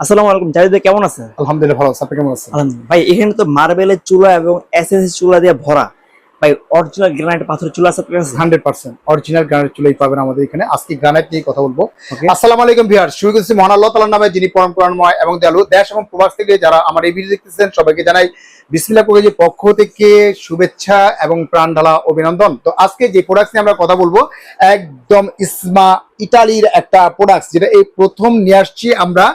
আসসালামু আলাইকুম জাহিদ ভাই, কেমন আছেন? আলহামদুলিল্লাহ ভালো আছি। আপনি কেমন আছেন? আলহামদুলিল্লাহ। ভাই এখানে তো মার্বেলের চুলা এবং এসএসএস চুলা দিয়ে ভরা। ভাই অরিজিনাল গ্রানাইট পাথরের চুলা আছে আপনার কাছে? 100% অরিজিনাল গ্রানাইট চুলাই পাবেন আমাদের এখানে। আজকে গ্রানাইট নিয়ে কথা বলবো। ওকে। আসসালামু আলাইকুম ভিউয়ার্স, শুরু করছি মহান আল্লাহ তাআলার নামে, যিনি পরম করুণাময় এবং দয়ালু। দেশ এবং প্রবাস থেকে যারা আমার এই ভিডিও দেখতেছেন সবাইকে জানাই বিসমিল্লাহ কলেজের পক্ষ থেকে শুভেচ্ছা এবং প্রাণ ঢালা অভিনন্দন। তো আজকে যে প্রোডাক্ট নিয়ে আমরা কথা বলবো, একদম ইসমা ইতালির একটা প্রোডাক্ট, যেটা এই প্রথম নিয়ে আসছি আমরা।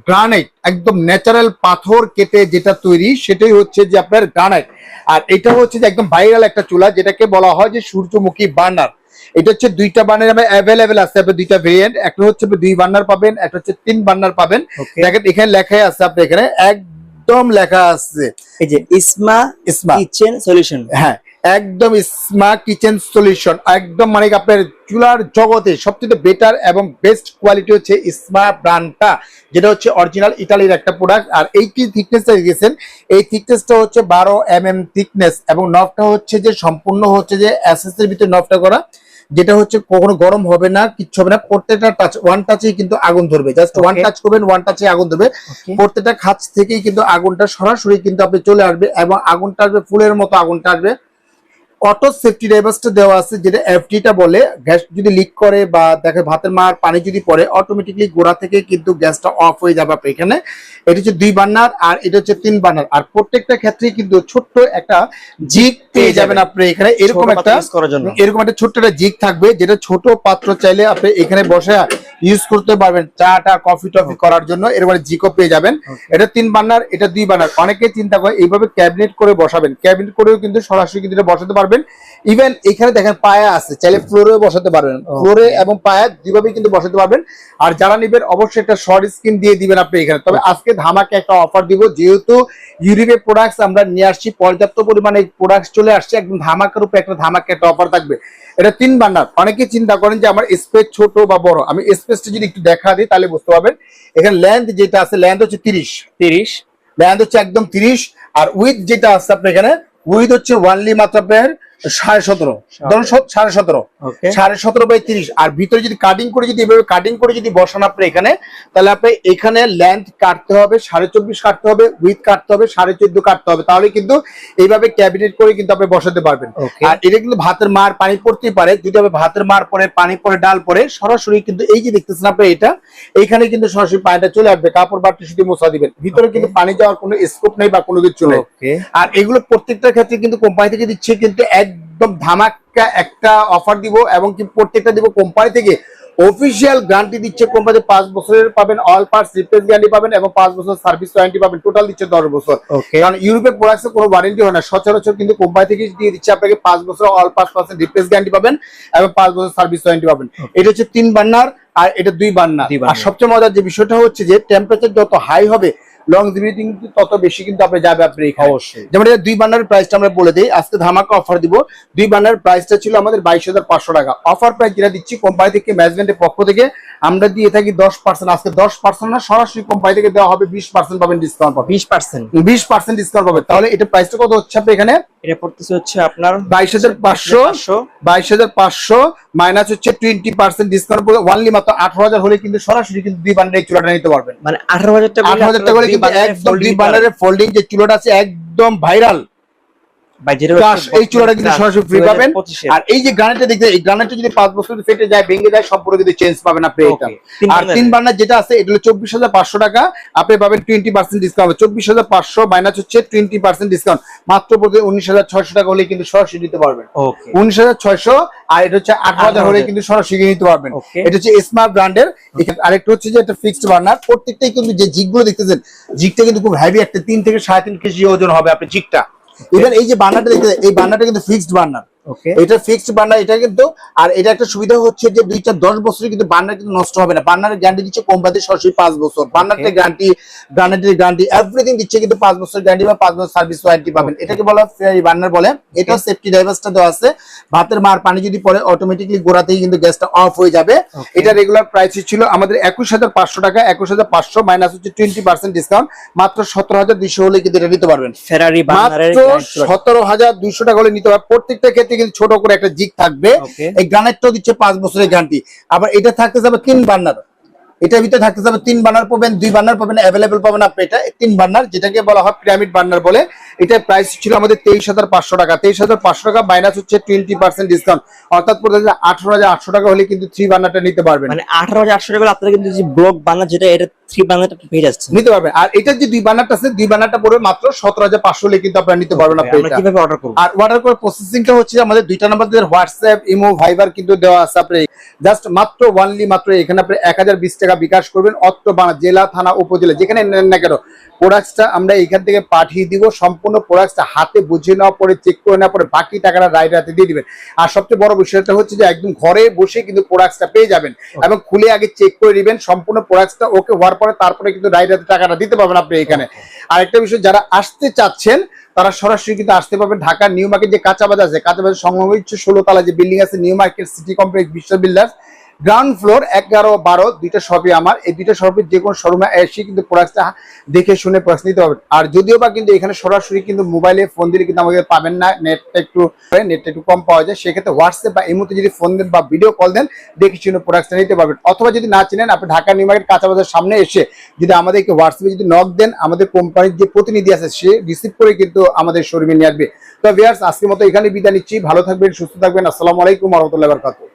গ্রানাইট, একদম ন্যাচারাল পাথর কেটে যেটা তৈরি, সেটাই হচ্ছে যে আপনার গ্রানাইট। আর এটা হচ্ছে যে একদম ভাইরাল একটা চুলা, যেটাকে বলা হয় যে সূর্যমুখী বার্নার। এটা হচ্ছে দুইটা বার্নার অ্যাভেলেবেল আছে, আপনি দুইটা ভেরিয়েন্ট। একটা হচ্ছে 2 বার্নার পাবেন, একটা হচ্ছে 3 বার্নার পাবেন। দেখেন এখানে লেখাই আছে, আপনি এখানে একদম লেখা আছে এই যে ইসমা কিচেন সলিউশন। হ্যাঁ, একদম ইসমা কিচেন সলিউশন। একদম মানে আপনার চুলার জগতে সবচেয়ে বেটার এবং বেস্ট কোয়ালিটি হচ্ছে ইসমা ব্র্যান্ডটা, যেটা হচ্ছে অরিজিনাল ইতালির একটা প্রোডাক্ট। আর এই কি থিকনেসটা দেখেছেন, এই থিকনেসটা হচ্ছে 12 mm থিকনেস, এবং নবটা হচ্ছে যে সম্পূর্ণ হচ্ছে যে এসএস এর ভিতরে নবটা করা, যেটা হচ্ছে কখনো গরম হবে না, কিচ্ছু হবে না। প্রত্যেকটা টাচ, ওয়ান টাচেই কিন্তু আগুন ধরবে। জাস্ট ওয়ান টাচ করবেন, ওয়ান টাচে আগুন ধরবে। প্রত্যেকটা খাঁচ থেকেই কিন্তু আগুনটা সরাসরি কিন্তু আপনি চলে আসবে, এবং আগুনটা আসবে ফুলের মতো আগুনটা আসবে। অটো সেফটি ডাইভার্সটা দেওয়া আছে, যেটা এফটিটা বলে। গ্যাস যদি লিক করে বা দেখে ভাতের মার পানি যদি পড়ে, অটোমেটিকলি গোড়া থেকে কিন্তু গ্যাসটা অফ হয়ে যাবে আপনার এখানে। এটা হচ্ছে 2 বার্নার আর এটা হচ্ছে 3 বার্নার। আর প্রত্যেকটা ক্ষেত্রে কিন্তু ছোট্ট একটা জিগ পেয়ে যাবেন আপনি এখানে। এরকম একটা ছোট্ট একটা জিগ থাকবে, যেটা ছোট পাত্র চাইলে আপনি এখানে বসে ইউজ করতে পারবেন, চাটা কফি টফি করার জন্য। এর মানে জিকও পেয়ে যাবেন। এটা 3 বার্নার, এটা 2 বার্নার। অনেকে চিন্তা করে এইভাবে ক্যাবিনেট করে বসাবেন, ক্যাবিনেট করেও কিন্তু সরাসরি কিন্তু এটা বসাতে পারবেন। ইভেন এখানে দেখেন পায়া আছে, চাইলে ফ্লোরেও বসাতে পারবেন। ফ্লোরে এবং পায়া দুইভাবেই কিন্তু বসাতে পারবেন। আর যারা নিবেন অবশ্যই একটা শর্ট স্ক্রিন দিয়ে দিবেন আপনি এখানে। তবে আজকে ধামাকে একটা অফার দিব, যেহেতু ইউরোপের প্রোডাক্টস আমরা নিয়ে আসছি, পর্যাপ্ত পরিমাণে প্রোডাক্টস চলে আসছে, একদম ধামাকার উপরে একটা ধামাকা একটা অফার থাকবে। এটা 3 বার্নার। অনেকে চিন্তা করেন যে আমার স্পেস ছোট বা বড়, আমি স্পেসটা যদি একটু দেখা দিই তাহলে বুঝতে পারবেন। এখানে লেন্থ যেটা আছে, লেন্থ হচ্ছে 30 লেন্থ হচ্ছে একদম 30। আর উইথ যেটা আছে আপনার এখানে, উইথ হচ্ছে ওয়ানলি মাত্র আপনার 17.5, ধরুন 17.5/30। আর ভিতরে যদি কাটিং করে, যদি এভাবে কাটিং করে যদি বসান আপনি এখানে, তাহলে আপনি এখানে লেন্থ কাটতে হবে 24.5 কাটতে হবে, উইথ কাটতে হবে 14.5 কাটতে হবে। তাহলে কিন্তু এইভাবে ক্যাবিনেট করে কিন্তু আপনি বসাতে পারবেন। আর এটা কিন্তু ভাতের মার পানি পড়তেই পারে, যদি আপনি ভাতের মার পরে পানি পরে ডাল পরে সরাসরি কিন্তু এই যে দেখতেছেন আপনি, এটা এইখানে কিন্তু সরাসরি পানিটা চলে আসবে, কাপড় বাড়তে শুধু মোছা দিবেন। ভিতরে কিন্তু পানি যাওয়ার কোনো স্কোপ নেই বা কোনো কিছু নেই। আর এগুলো প্রত্যেকটার ক্ষেত্রে কিন্তু কোম্পানি থেকে দিচ্ছে কিন্তু একদম ধামাকা একটা অফার দিব, এবং কি প্রত্যেকটা দিব কোম্পানি থেকে অফিসিয়াল গ্যারান্টি দিচ্ছে। কোম্পানি 5 বছরের পাবেন, অল পার্টস রিপ্লেস গ্যারান্টি পাবেন, এবং 5 বছর সার্ভিস ওয়ারেন্টি পাবেন। টোটাল দিচ্ছে 10 বছর। কারণ ইউরোপের প্রোডাক্টসে কোনো ওয়ারেন্টি হয় না, সচরাচর কিন্তু কোম্পানি থেকে দিয়ে দিচ্ছে আপনাকে 5 বছর অল পার্টস রিপ্লেস গ্যারান্টি পাবেন, এবং 5 বছর সার্ভিস ওয়ারেন্টি পাবেন। এটা হচ্ছে 3 বার্নার আর এটা 2 বার্নার। আর সবচেয়ে মজার যে বিষয়টা হচ্ছে যে টেম্পারেচার যত হাই হবে, লংজিভিটি কিন্তু তত বেশি কিন্তু আপনি যাবে আপনি এখানে। অবশ্যই। যেমন এটা 2 বার্নারের প্রাইসটা আমরা বলে দেই, আজকে ধামাকা অফার দিব। 2 বার্নারের প্রাইসটা ছিল আমাদের 22,500 টাকা। অফার প্রাইস যেটা দিচ্ছি কোম্পানি থেকে, ম্যানেজমেন্টের পক্ষ থেকে আমরা দিয়ে থাকি 10%। আজকে 10% না, সরাসরি কোম্পানি থেকে দেওয়া হবে 20% পাবেন ডিসকাউন্ট পাবেন। 20% ডিসকাউন্ট পাবেন। তাহলে এটা প্রাইসটা কত হচ্ছে আপনি এখানে? এটা পড়তেছে হচ্ছে আপনার 22,500 মাইনাস হচ্ছে 20% ডিসকাউন্ট করে ওয়ানলি মাত্র 18,000 হলে কিন্তু সরাসরি কিন্তু 2 বার্নারের এই চুলাটা নিতে পারবেন। মানে 18,000 টাকা হলে কিন্তু একদম 2 বার্নারের ফোল্ডিং যে চুলাটা আছে একদম ভাইরাল। এই চুলাটা কিন্তু সরাসরি ফ্রি পাবেন। আর এই যে গ্রানাইটটা দেখতে, এই গ্রানাইটটা যদি 5 বছর ফেটে যায়, ভেঙে যায়, সম্পূর্ণ কিন্তু চেঞ্জ পাবেন আপনি এটা। আর 3 বার্নার যেটা আছে, এটা হলো 24,500 টাকা। আপনি পাবেন 20% ডিসকাউন্ট। 24,500 মাইনাস হচ্ছে 20% ডিসকাউন্ট, মাত্র পড়বে 19,600 টাকা হলে কিন্তু সরাসরি নিতে পারবেন। 19,600। আর এটা হচ্ছে 18,000 হলে কিন্তু সরাসরি নিতে পারবেন। এটা হচ্ছে স্মার্ট ব্র্যান্ডের। আরেকটা হচ্ছে যে এটা ফিক্সড বার্নার। প্রত্যেকটাই কিন্তু যে জিগগুলো দেখতেছেন, জিগটা কিন্তু খুব হেভি, একটা 3 থেকে 3.5 কেজি ওজন হবে আপনি জিগটা। ইভেন এই যে বার্নারটা দেখতে, এই বার্নারটা কিন্তু ফিক্সড বার্নার। এটা ফিক্সড বার্নার এটা কিন্তু। আর এটা একটা সুবিধা হচ্ছে যে 10 বছরে কিন্তু বার্নার কিন্তু নষ্ট হবে না। বার্নারের গ্যারান্টি দিচ্ছে কোম্পানি সরাসরি 5 বছর। বার্নারের গ্যারান্টি, গ্রানাইটের গ্যারান্টি, এভরিথিং দিচ্ছে কিন্তু 5 বছর গ্যারান্টি বা 5 বছর সার্ভিস ওয়ারেন্টি পাবেন। এটাকে বলা হয় বার্নার বলে। এটা সেফটি ডাইভার্সটা দেওয়া আছে, ভাতের মার পানি যদি পড়ে অটোমেটিকলি গোড়াতেই কিন্তু গ্যাসটা অফ হয়ে যাবে। এটা রেগুলার প্রাইস ছিল আমাদের 21,500 টাকা। 21,500 মাইনাস হচ্ছে 20% ডিসকাউন্ট, মাত্র 17,200 হলে কিন্তু এটা নিতে পারবেন। ফেরারি বার্নারের 17,200 টাকা হলে নিতে পারবেন। প্রত্যেকটা ক্ষেত্রে কিন্তু ছোট করে একটা জিগ থাকবে। এই গ্রানাইটটাও দিচ্ছে 5 বছরের গ্যারান্টি। আবার এটা থাকতে যাবে 3 বার্নার। এটার ভিতরে থাকতে যাবে 3 বার্নার পাবেন, 2 বার্নার পাবেন, অ্যাভেলেবেল পাবেন আপনি এটা 3 বার্নার, যেটাকে বলা হয় পিরামিড বার্নার বলে। এটার প্রাইস ছিল আমাদের 23,500 টাকা। 23,500 টাকা মাইনাস হচ্ছে 20% ডিসকাউন্ট, অর্থাৎ পড়ে যাচ্ছে 18,800 টাকা হলে কিন্তু 3 বার্নারটা নিতে পারবেন। মানে 18,800 টাকা আপনারা কিন্তু যে ব্লক বার্নার যেটা এটা 3 বার্নারটা পেয়ে যাচ্ছে নিতে পারবেন। আর এটার যে 2 বার্নারটা আছে, 2 বার্নারটা পড়বে মাত্র 17,500 হলে কিন্তু আপনারা নিতে পারবেন আপনি আমরা এটা। কিভাবে অর্ডার করব? আর অর্ডার করে প্রসেসিংটা হচ্ছে আমাদের 2টা নাম্বার হোয়াটসঅ্যাপ, ইমো, ভাইবার কিন্তু দেওয়া আছে। আপনি জাস্ট মাত্র এখানে আপনি 1020 টাকা বিকাশ করবেন, অত্র জেলা, থানা, উপজেলা যেখানে নেন না কেন, প্রোডাক্টসটা আমরা এখান থেকে পাঠিয়ে দিব। সম্পূর্ণ প্রোডাক্টসটা হাতে বুঝে নেওয়ার পরে, চেক করে নেওয়ার পরে বাকি টাকাটা রাইডার হাতে দিয়ে দিবেন। আর সবচেয়ে বড় বিষয়টা হচ্ছে যে একদম ঘরে বসে কিন্তু প্রোডাক্টসটা পেয়ে যাবেন এবং খুলে আগে চেক করে দিবেন। সম্পূর্ণ প্রোডাক্টসটা ওকে হওয়ার পরে তারপরে কিন্তু রাইডার হাতে টাকাটা দিতে পারবেন আপনি এখানে। আরেকটা বিষয়, যারা আসতে চাচ্ছেন তারা সরাসরি কিন্তু আসতে পারবেন ঢাকার নিউ মার্কেট যে কাঁচা বাজার আছে, কাঁচা বাজার সংলগ্ন 16 তলা যে বিল্ডিং আছে নিউ মার্কেট সিটি কমপ্লেক্স বিশ্ব বিল্ডার্স, গ্রাউন্ড ফ্লোর 11, 12 দুইটা শপই আমার। এই দুইটা শপের যে কোনো শোরুমে এসে কিন্তু প্রোডাক্টটা দেখে শুনে প্রোডাক্ট নিতে পারবেন। আর যদিও বা কিন্তু এখানে সরাসরি কিন্তু মোবাইলে ফোন দিলে কিন্তু আমাদের পাবেন না, নেটটা একটু কম পাওয়া যায়। সেক্ষেত্রে হোয়াটসঅ্যাপ বা এই মুহূর্তে যদি ফোন দেন বা ভিডিও কল দেন, দেখে শুনে প্রোডাক্টটা নিতে পারবেন। অথবা যদি না চিনেন, আপনি ঢাকা নিউ মার্কেট কাঁচা বাজার সামনে এসে যদি আমাদেরকে হোয়াটসঅ্যাপে যদি নক দেন, আমাদের কোম্পানির যে প্রতিনিধি আছে সে রিসিভ করে কিন্তু আমাদের শোরুমে নিয়ে আসবে। তো ভিউয়ার্স, আজকের মতো এখানে বিদায় নিচ্ছি। ভালো থাকবেন, সুস্থ থাকবেন। আসসালামু আলাইকুম ওয়া রাহমাতুল্লাহি ওয়া বারাকাতুহু।